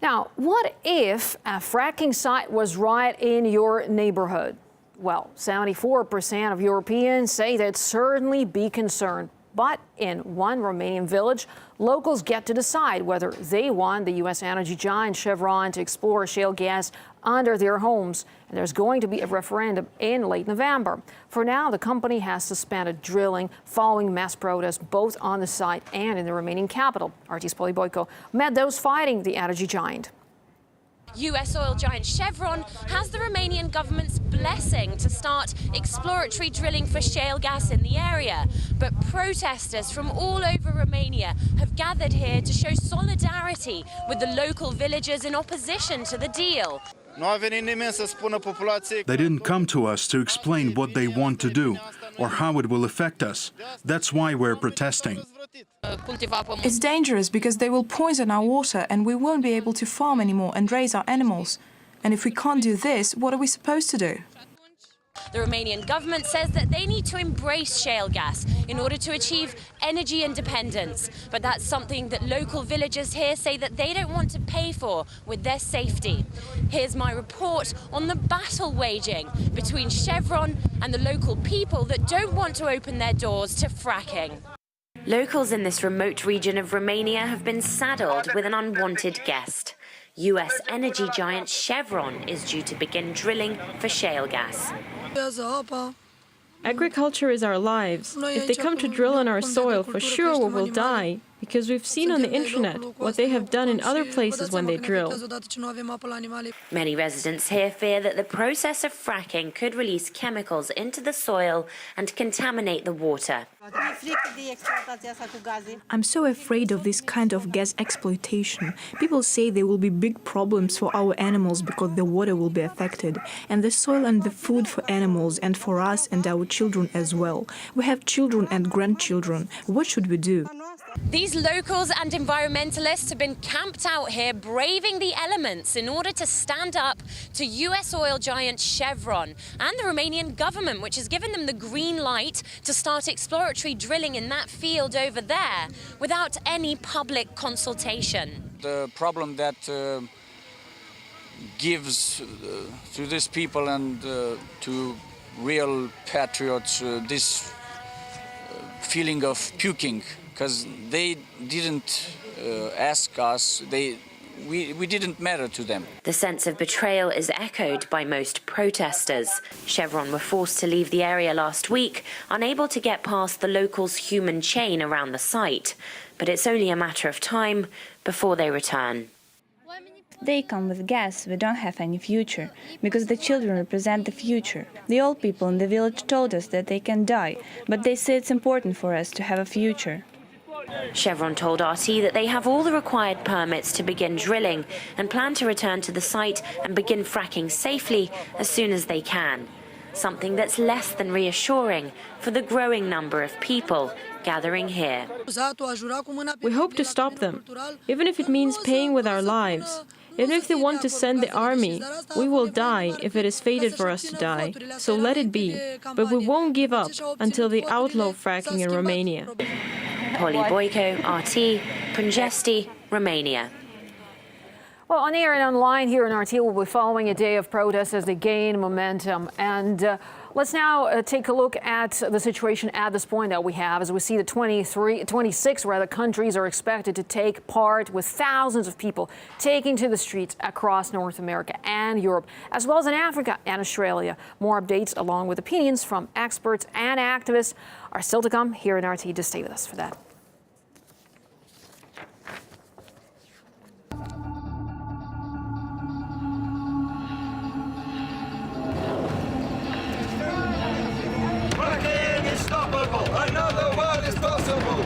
Now, what if a fracking site was right in your neighborhood? Well, 74% of Europeans say they'd certainly be concerned. But in one Romanian village, locals get to decide whether they want the U.S. energy giant Chevron to explore shale gas under their homes. And there's going to be a referendum in late November. For now, the company has suspended drilling following mass protests both on the site and in the Romanian capital. RT's Poli Boyko met those fighting the energy giant. US oil giant Chevron has the Romanian government's blessing to start exploratory drilling for shale gas in the area. But protesters from all over Romania have gathered here to show solidarity with the local villagers in opposition to the deal. They didn't come to us to explain what they want to do or how it will affect us. That's why we're protesting. It's dangerous because they will poison our water and we won't be able to farm anymore and raise our animals. And if we can't do this, what are we supposed to do? The Romanian government says that they need to embrace shale gas in order to achieve energy independence. But that's something that local villagers here say that they don't want to pay for with their safety. Here's my report on the battle waging between Chevron and the local people that don't want to open their doors to fracking. Locals in this remote region of Romania have been saddled with an unwanted guest. US energy giant Chevron is due to begin drilling for shale gas. Agriculture is our lives. If they come to drill on our soil, for sure we will die, because we've seen on the internet what they have done in other places when they drill. Many residents here fear that the process of fracking could release chemicals into the soil and contaminate the water. I'm so afraid of this kind of gas exploitation. People say there will be big problems for our animals because the water will be affected, and the soil and the food for animals and for us and our children as well. We have children and grandchildren. What should we do? These locals and environmentalists have been camped out here braving the elements in order to stand up to US oil giant Chevron and the Romanian government, which has given them the green light to start exploratory drilling in that field over there without any public consultation. The problem that gives to these people and to real patriots this feeling of puking, because they didn't ask us, we didn't matter to them. The sense of betrayal is echoed by most protesters. Chevron were forced to leave the area last week, unable to get past the locals' human chain around the site. But it's only a matter of time before they return. They come with gas, we don't have any future, because the children represent the future. The old people in the village told us that they can die, but they say it's important for us to have a future. Chevron told RT that they have all the required permits to begin drilling and plan to return to the site and begin fracking safely as soon as they can. Something that's less than reassuring for the growing number of people gathering here. We hope to stop them, even if it means paying with our lives. Even if they want to send the army, we will die if it is fated for us to die. So let it be. But we won't give up until they outlaw fracking in Romania. Poli Boyko, RT, Prânjești, Romania. Well, on air and online here in RT, we'll be following a day of protests as they gain momentum. And let's now take a look at the situation at this point that we have, as we see the 26 countries are expected to take part, with thousands of people taking to the streets across North America and Europe, as well as in Africa and Australia. More updates along with opinions from experts and activists are still to come here in RT. Just stay with us for that. Unstoppable! Another world is possible!